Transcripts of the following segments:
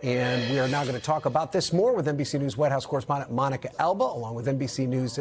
And we are now going to talk about this more with NBC News White House correspondent Monica Elba, along with NBC News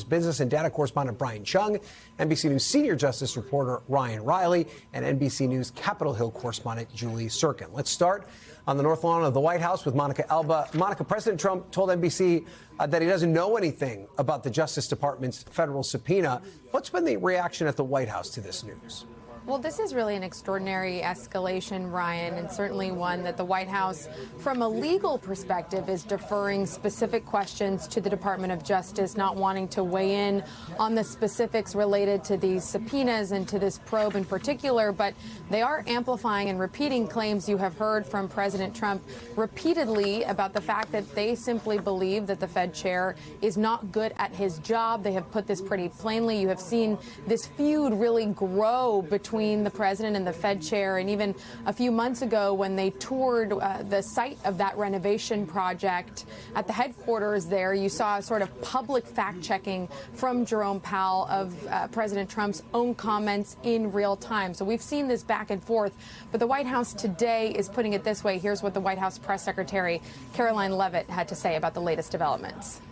Business and Data correspondent Brian Chung, NBC News senior justice reporter Ryan Riley, and NBC News Capitol Hill correspondent Julie Sirkin. Let's start on the North Lawn of the White House with Monica Elba. Monica, President Trump told NBC that he doesn't know anything about the Justice Department's federal subpoena. What's been the reaction at the White House to this news? Well, this is really an extraordinary escalation, Ryan, and certainly one that the White House, from a legal perspective, is deferring specific questions to the Department of Justice, not wanting to weigh in on the specifics related to these subpoenas and to this probe in particular. But they are amplifying and repeating claims you have heard from President Trump repeatedly about the fact that they simply believe that the Fed chair is not good at his job. They have put this pretty plainly. You have seen this feud really grow between the president and the Fed chair. And even a few months ago, when they toured the site of that renovation project at the headquarters there, you saw a sort of public fact-checking from Jerome Powell of President Trump's own comments in real time. So we've seen this back and forth. But the White House today is putting it this way. Here's what the White House press secretary Caroline Leavitt had to say about the latest developments.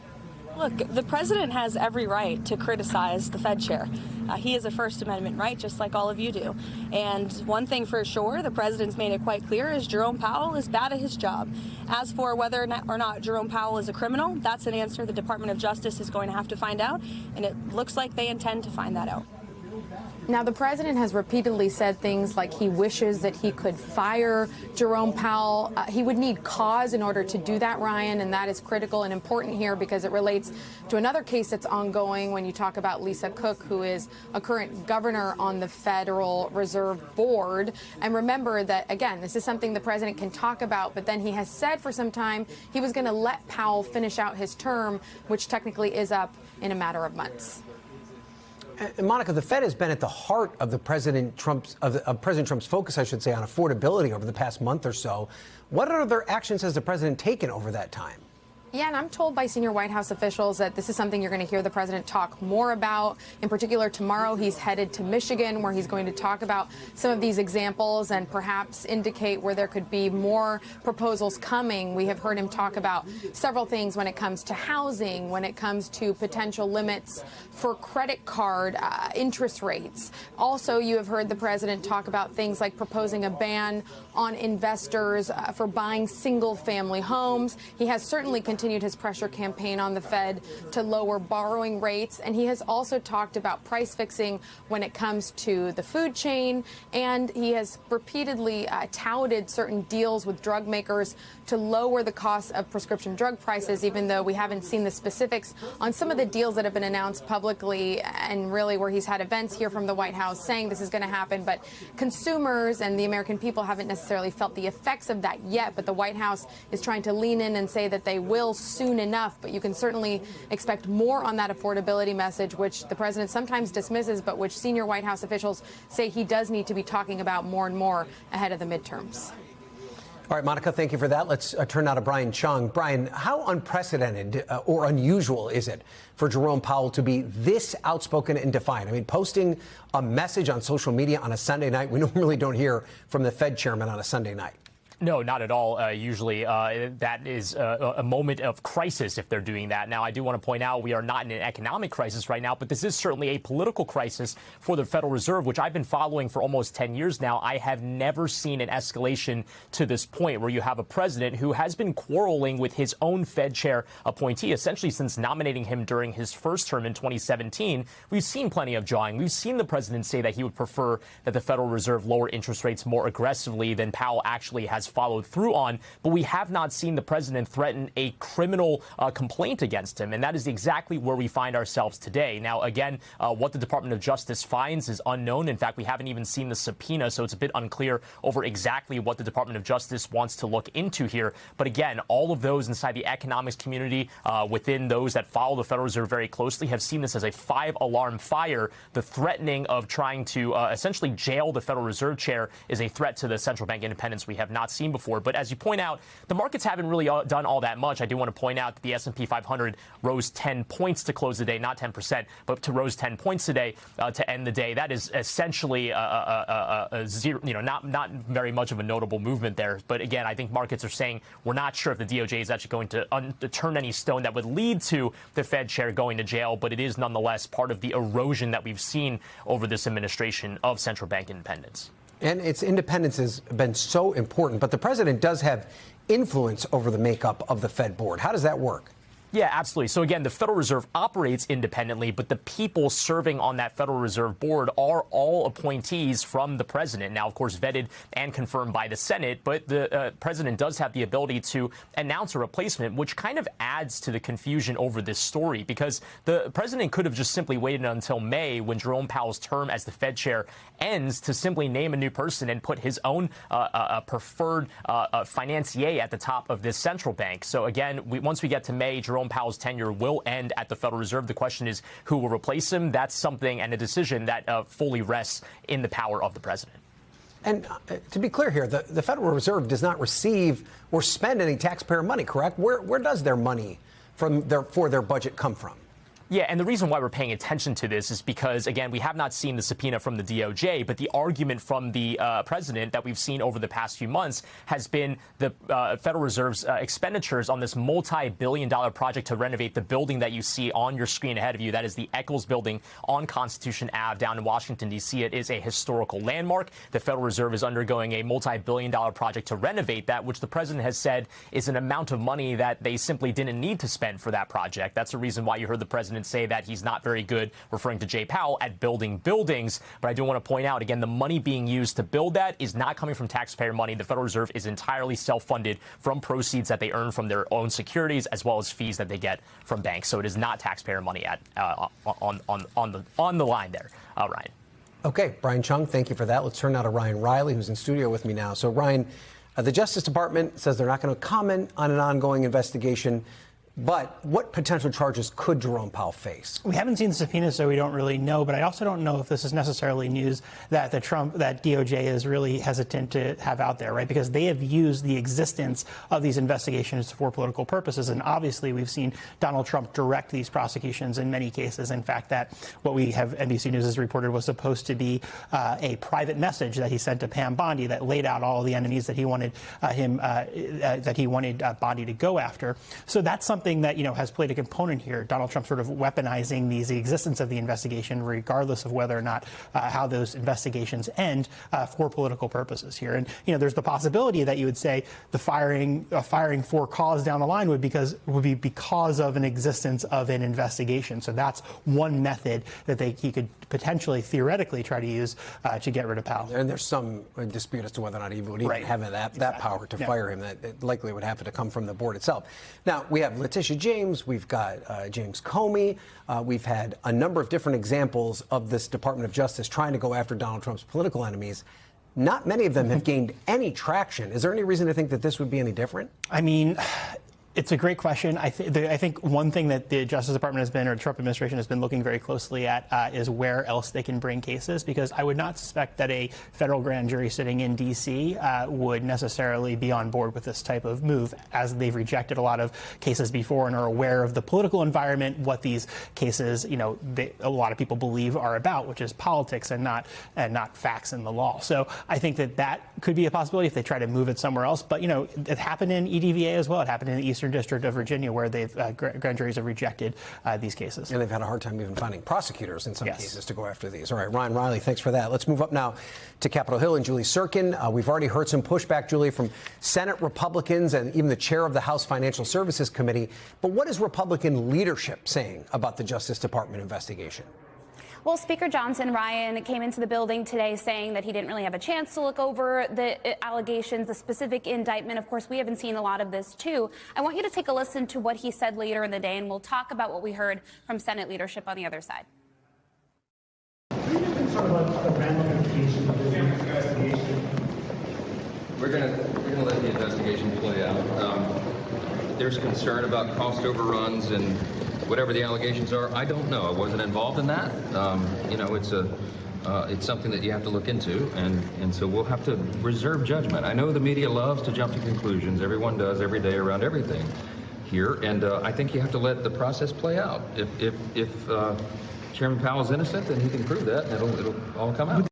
Look, the president has every right to criticize the Fed chair. He has a First Amendment right, just like all of you do. And one thing for sure, the president's made it quite clear, is Jerome Powell is bad at his job. As for whether or not Jerome Powell is a criminal, that's an answer the Department of Justice is going to have to find out, and it looks like they intend to find that out. Now, the president has repeatedly said things like he wishes that he could fire Jerome Powell. He would need cause in order to do that, Ryan, and that is critical and important here because it relates to another case that's ongoing when you talk about Lisa Cook, who is a current governor on the Federal Reserve Board. And remember that, again, this is something the president can talk about, but then he has said for some time he was going to let Powell finish out his term, which technically is up in a matter of months. And Monica, the Fed has been at the heart of President Trump's focus, I should say, on affordability over the past month or so. What other actions has the president taken over that time? Yeah, and I'm told by senior White House officials that this is something you're going to hear the president talk more about. In particular, tomorrow he's headed to Michigan, where he's going to talk about some of these examples and perhaps indicate where there could be more proposals coming. We have heard him talk about several things when it comes to housing, when it comes to potential limits for credit card interest rates. Also, you have heard the president talk about things like proposing a ban on investors for buying single-family homes. He has certainly continued his pressure campaign on the Fed to lower borrowing rates, and he has also talked about price fixing when it comes to the food chain, and he has repeatedly touted certain deals with drug makers to lower the cost of prescription drug prices, even though we haven't seen the specifics on some of the deals that have been announced publicly and really where he's had events here from the White House saying this is going to happen. But consumers and the American people haven't necessarily felt the effects of that yet. But the White House is trying to lean in and say that they will soon enough. But you can certainly expect more on that affordability message, which the president sometimes dismisses, but which senior White House officials say he does need to be talking about more and more ahead of the midterms. All right, Monica, thank you for that. Let's turn now to Brian Chung. Brian, how unprecedented or unusual is it for Jerome Powell to be this outspoken and defiant? I mean, posting a message on social media on a Sunday night, we normally don't hear from the Fed chairman on a Sunday night. No, not at all. Usually that is a moment of crisis if they're doing that. Now, I do want to point out we are not in an economic crisis right now, but this is certainly a political crisis for the Federal Reserve, which I've been following for almost 10 years now. I have never seen an escalation to this point where you have a president who has been quarreling with his own Fed chair appointee, essentially since nominating him during his first term in 2017. We've seen plenty of jawing. We've seen the president say that he would prefer that the Federal Reserve lower interest rates more aggressively than Powell actually has followed through on, but we have not seen the president threaten a criminal complaint against him, and that is exactly where we find ourselves today. Now, again, what the Department of Justice finds is unknown. In fact, we haven't even seen the subpoena, so it's a bit unclear over exactly what the Department of Justice wants to look into here. But again, all of those inside the economics community, within those that follow the Federal Reserve very closely, have seen this as a 5-alarm fire. The threatening of trying to essentially jail the Federal Reserve chair is a threat to the central bank independence we have not seen seen before. But as you point out, the markets haven't really done all that much. I do want to point out that the S&P 500 rose 10 points to close the day, not 10%, but to rose 10 points today to end the day. That is essentially a zero, not very much of a notable movement there. But again, I think markets are saying we're not sure if the DOJ is actually going to turn any stone that would lead to the Fed chair going to jail, but it is nonetheless part of the erosion that we've seen over this administration of central bank independence. And its independence has been so important, but the president does have influence over the makeup of the Fed board. How does that work? Yeah, absolutely. So again, the Federal Reserve operates independently, but the people serving on that Federal Reserve board are all appointees from the president. Now, of course, vetted and confirmed by the Senate, but the president does have the ability to announce a replacement, which kind of adds to the confusion over this story, because the president could have just simply waited until May, when Jerome Powell's term as the Fed chair ends, to simply name a new person and put his own preferred financier at the top of this central bank. So again, once we get to May, Jerome Powell's tenure will end at the Federal Reserve. The question is who will replace him. That's something and a decision that fully rests in the power of the president. And to be clear here, the Federal Reserve does not receive or spend any taxpayer money, correct? Where does their money for their budget come from? Yeah, and the reason why we're paying attention to this is because, again, we have not seen the subpoena from the DOJ, but the argument from the president that we've seen over the past few months has been the Federal Reserve's expenditures on this multi-billion-dollar project to renovate the building that you see on your screen ahead of you. That is the Eccles Building on Constitution Ave down in Washington, D.C. It is a historical landmark. The Federal Reserve is undergoing a multi-billion-dollar project to renovate that, which the president has said is an amount of money that they simply didn't need to spend for that project. That's the reason why you heard the president say that he's not very good, referring to Jay Powell, at building buildings. But I do want to point out, again, the money being used to build that is not coming from taxpayer money. The Federal Reserve is entirely self-funded from proceeds that they earn from their own securities, as well as fees that they get from banks. So it is not taxpayer money on the line there, Ryan. Okay, Brian Chung, thank you for that. Let's turn now to Ryan Riley, who's in studio with me now. So, Ryan, the Justice Department says they're not going to comment on an ongoing investigation. But what potential charges could Jerome Powell face? We haven't seen the subpoena, so we don't really know. But I also don't know if this is necessarily news that that DOJ is really hesitant to have out there, right? Because they have used the existence of these investigations for political purposes. And obviously, we've seen Donald Trump direct these prosecutions in many cases. In fact, that what we have NBC News has reported was supposed to be a private message that he sent to Pam Bondi that laid out all the enemies that he wanted Bondi to go after. So that's something that, has played a component here. Donald Trump sort of weaponizing the existence of the investigation, regardless of whether or not how those investigations end for political purposes here. And, there's the possibility that you would say the firing for cause down the line would be because of an existence of an investigation. So that's one method that he could potentially, theoretically, try to use to get rid of Powell. And there's some dispute as to whether or not he would even have that power to fire him. That it likely would have to come from the board itself. Now, we have Letitia James, we've got James Comey. We've had a number of different examples of this Department of Justice trying to go after Donald Trump's political enemies. Not many of them have gained any traction. Is there any reason to think that this would be any different? I mean, it's a great question. I think one thing that the Justice Department has been, or the Trump administration has been looking very closely at is where else they can bring cases, because I would not suspect that a federal grand jury sitting in D.C. Would necessarily be on board with this type of move, as they've rejected a lot of cases before and are aware of the political environment, what these cases, a lot of people believe are about, which is politics and not facts in the law. So I think that could be a possibility if they try to move it somewhere else. But, it happened in EDVA as well. It happened in the Eastern District of Virginia, where grand juries have rejected these cases. And they've had a hard time even finding prosecutors in some cases to go after these. All right, Ryan Riley, thanks for that. Let's move up now to Capitol Hill and Julie Sirkin. We've already heard some pushback, Julie, from Senate Republicans and even the chair of the House Financial Services Committee. But what is Republican leadership saying about the Justice Department investigation? Well, Speaker Johnson, Ryan, came into the building today saying that he didn't really have a chance to look over the allegations, the specific indictment. Of course, we haven't seen a lot of this, too. I want you to take a listen to what he said later in the day, and we'll talk about what we heard from Senate leadership on the other side. Are you concerned about the ramifications of this investigation? We're gonna let the investigation play out. There's concern about cost overruns and whatever the allegations are. I don't know. I wasn't involved in that. It's a It's something that you have to look into, and so we'll have to reserve judgment. I know the media loves to jump to conclusions. Everyone does every day around everything here, and I think you have to let the process play out. If Chairman Powell is innocent, then he can prove that, and it'll all come out.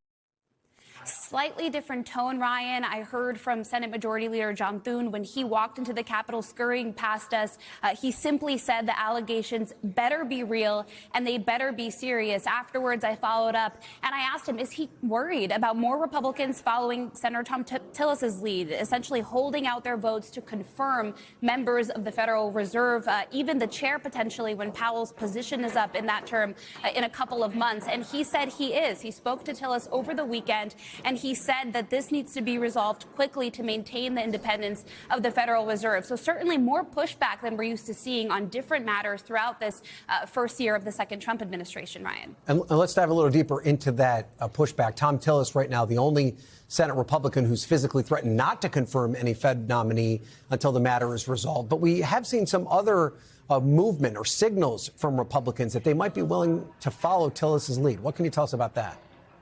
Slightly different tone, Ryan. I heard from Senate Majority Leader John Thune when he walked into the Capitol scurrying past us. He simply said the allegations better be real and they better be serious. Afterwards, I followed up and I asked him, is he worried about more Republicans following Senator Thom Tillis's lead, essentially holding out their votes to confirm members of the Federal Reserve, even the chair potentially when Powell's position is up in that term in a couple of months? And he said he is. He spoke to Tillis over the weekend, and he said that this needs to be resolved quickly to maintain the independence of the Federal Reserve. So certainly more pushback than we're used to seeing on different matters throughout this first year of the second Trump administration, Ryan. And let's dive a little deeper into that pushback. Thom Tillis right now, the only Senate Republican who's physically threatened not to confirm any Fed nominee until the matter is resolved. But we have seen some other movement or signals from Republicans that they might be willing to follow Tillis's lead. What can you tell us about that?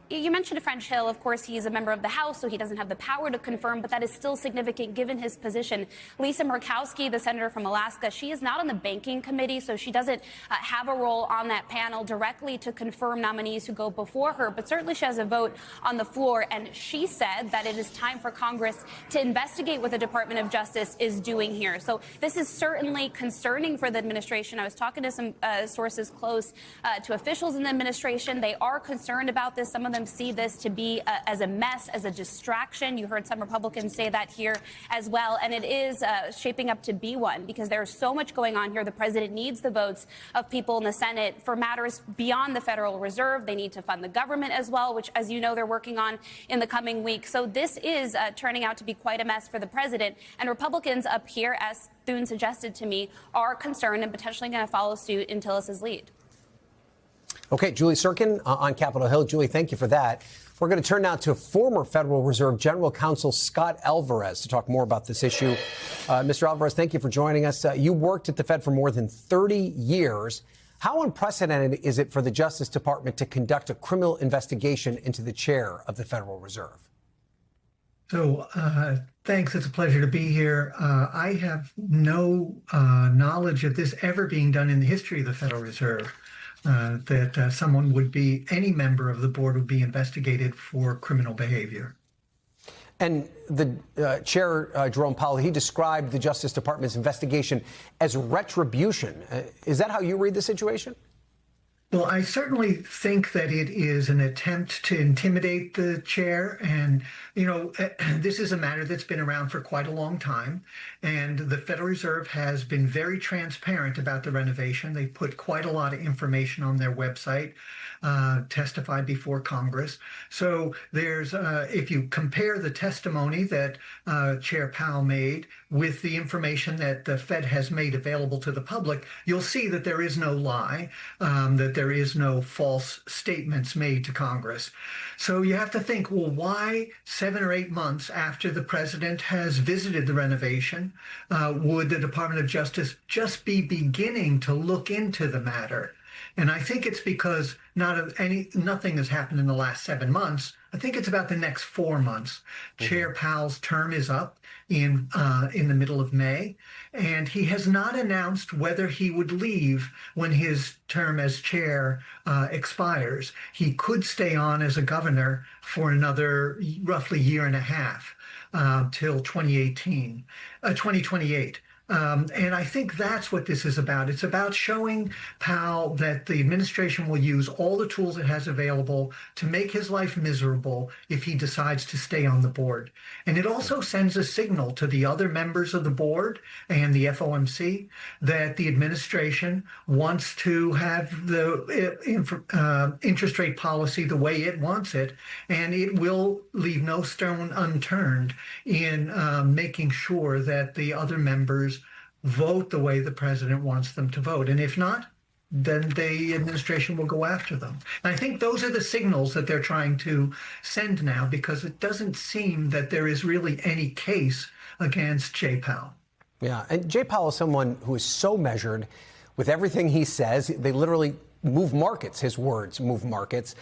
You mentioned French Hill. Of course, he's a member of the House, so he doesn't have the power to confirm, but that is still significant given his position. Lisa Murkowski, the senator from Alaska, she is not on the banking committee, so she doesn't have a role on that panel directly to confirm nominees who go before her, but certainly she has a vote on the floor, and she said that it is time for Congress to investigate what the Department of Justice is doing here. So this is certainly concerning for the administration. I was talking to some sources close to officials in the administration. They are concerned about this. Some of them see this to be as a mess, as a distraction. You heard some Republicans say that here as well. And it is shaping up to be one because there's so much going on here. The president needs the votes of people in the Senate for matters beyond the Federal Reserve. They need to fund the government as well, which, as you know, they're working on in the coming weeks. So this is turning out to be quite a mess for the president. And Republicans up here, as Thune suggested to me, are concerned and potentially going to follow suit in Tillis's lead. Okay, Julie Sirkin on Capitol Hill. Julie, thank you for that. We're going to turn now to former Federal Reserve General Counsel Scott Alvarez to talk more about this issue. Mr. Alvarez, thank you for joining us. You worked at the Fed for more than 30 years. How unprecedented is it for the Justice Department to conduct a criminal investigation into the chair of the Federal Reserve? So, thanks. It's a pleasure to be here. I have no knowledge of this ever being done in the history of the Federal Reserve. That someone would be, any member of the board would be investigated for criminal behavior. And the chair, Jerome Powell, he described the Justice Department's investigation as retribution. Is that how you read the situation? Well, I certainly think that it is an attempt to intimidate the chair. And, you know, this is a matter that's been around for quite a long time. And the Federal Reserve has been very transparent about the renovation. They put quite a lot of information on their website, testified before Congress. So there's, if you compare the testimony that Chair Powell made with the information that the Fed has made available to the public, you'll see that there is no lie, that there is no false statements made to Congress. So you have to think, well, why 7 or 8 months after the president has visited the renovation, would the Department of Justice just be beginning to look into the matter? And I think it's because nothing has happened in the last 7 months. I think it's about the next 4 months. Mm-hmm. Chair Powell's term is up in the middle of May, and he has not announced whether he would leave when his term as chair expires. He could stay on as a governor for another roughly year and a half till 2028. And I think that's what this is about. It's about showing Powell that the administration will use all the tools it has available to make his life miserable if he decides to stay on the board. And it also sends a signal to the other members of the board and the FOMC that the administration wants to have the interest rate policy the way it wants it, and it will leave no stone unturned in making sure that the other members vote the way the president wants them to vote. And if not, then the administration will go after them. And I think those are the signals that they're trying to send now, because it doesn't seem that there is really any case against Jay Powell. Yeah, and Jay Powell is someone who is so measured with everything he says. They literally move markets. His words move markets.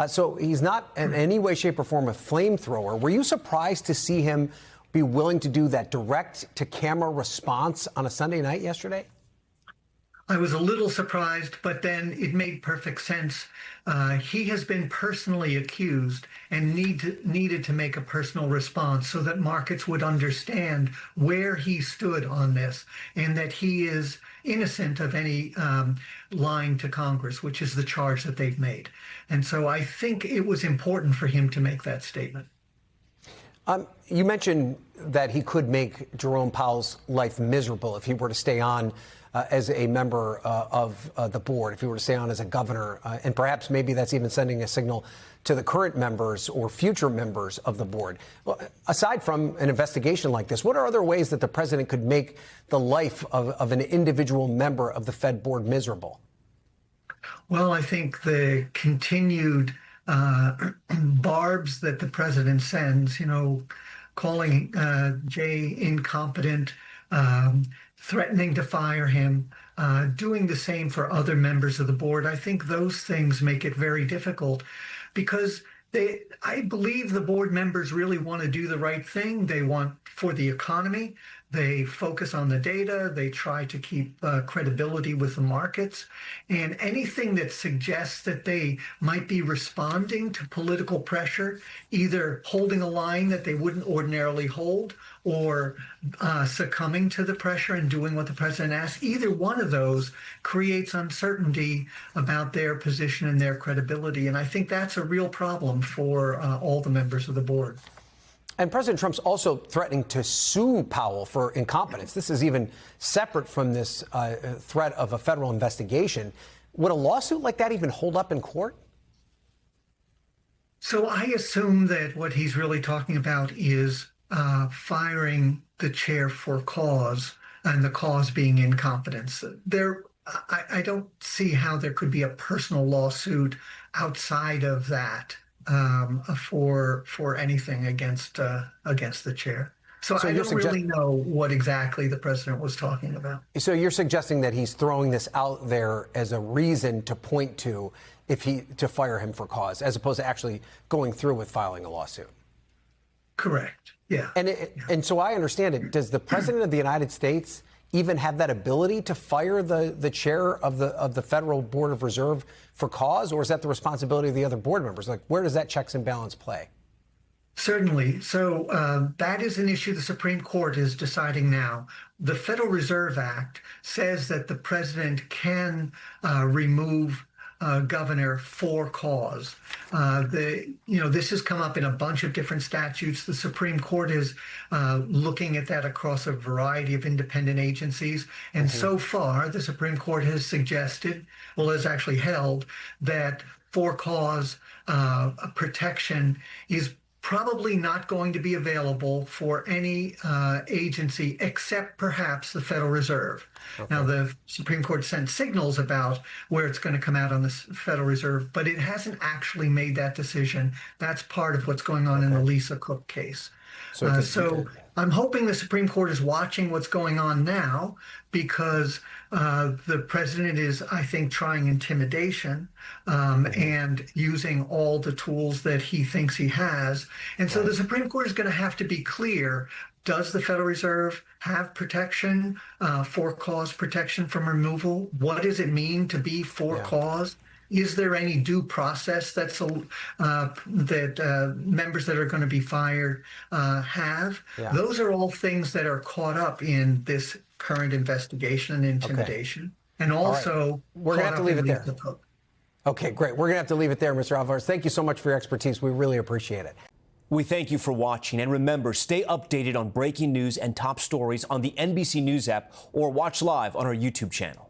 So he's not in any way, shape, or form a flamethrower. Were you surprised to see him be willing to do that direct-to-camera response on a Sunday night yesterday? I was a little surprised, but then it made perfect sense. He has been personally accused and needed to make a personal response so that markets would understand where he stood on this and that he is innocent of any lying to Congress, which is the charge that they've made. And so I think it was important for him to make that statement. You mentioned that he could make Jerome Powell's life miserable if he were to stay on as a member of the board, if he were to stay on as a governor, and perhaps maybe that's even sending a signal to the current members or future members of the board. Well, aside from an investigation like this, what are other ways that the president could make the life of an individual member of the Fed board miserable? Well, I think the continued barbs that the president sends, calling Jay incompetent, threatening to fire him, doing the same for other members of the board. I think those things make it very difficult because I believe the board members really want to do the right thing. They want for the economy. They focus on the data. They try to keep credibility with the markets. And anything that suggests that they might be responding to political pressure, either holding a line that they wouldn't ordinarily hold or succumbing to the pressure and doing what the president asks, either one of those creates uncertainty about their position and their credibility. And I think that's a real problem for all the members of the board. And President Trump's also threatening to sue Powell for incompetence. This is even separate from this threat of a federal investigation. Would a lawsuit like that even hold up in court? So I assume that what he's really talking about is firing the chair for cause, and the cause being incompetence. I don't see how there could be a personal lawsuit outside of that for anything against the chair. So I don't really know what exactly the president was talking about. So you're suggesting that he's throwing this out there as a reason to point to to fire him for cause, as opposed to actually going through with filing a lawsuit. Correct. Yeah. And so I understand it. Does the president of the United States even have that ability to fire the chair of the Federal Board of Reserve for cause, or is that the responsibility of the other board members? Like, where does that checks and balance play? Certainly. So that is an issue the Supreme Court is deciding now. The Federal Reserve Act says that the president can remove governor for cause. This has come up in a bunch of different statutes. The Supreme Court is looking at that across a variety of independent agencies. And so far, the Supreme Court has suggested, has actually held that for cause protection is probably not going to be available for any agency except perhaps the Federal Reserve. Okay. Now, the Supreme Court sent signals about where it's going to come out on the Federal Reserve, but it hasn't actually made that decision. That's part of what's going on in the Lisa Cook case. So I'm hoping the Supreme Court is watching what's going on now, because the president is, I think, trying intimidation and using all the tools that he thinks he has. And so the Supreme Court is going to have to be clear. Does the Federal Reserve have protection, for cause protection from removal? What does it mean to be for cause? Is there any due process that members that are going to be fired have? Yeah. Those are all things that are caught up in this current investigation and intimidation. Okay. And also, we're going to have to leave it there. Okay, great. We're going to have to leave it there, Mr. Alvarez. Thank you so much for your expertise. We really appreciate it. We thank you for watching. And remember, stay updated on breaking news and top stories on the NBC News app or watch live on our YouTube channel.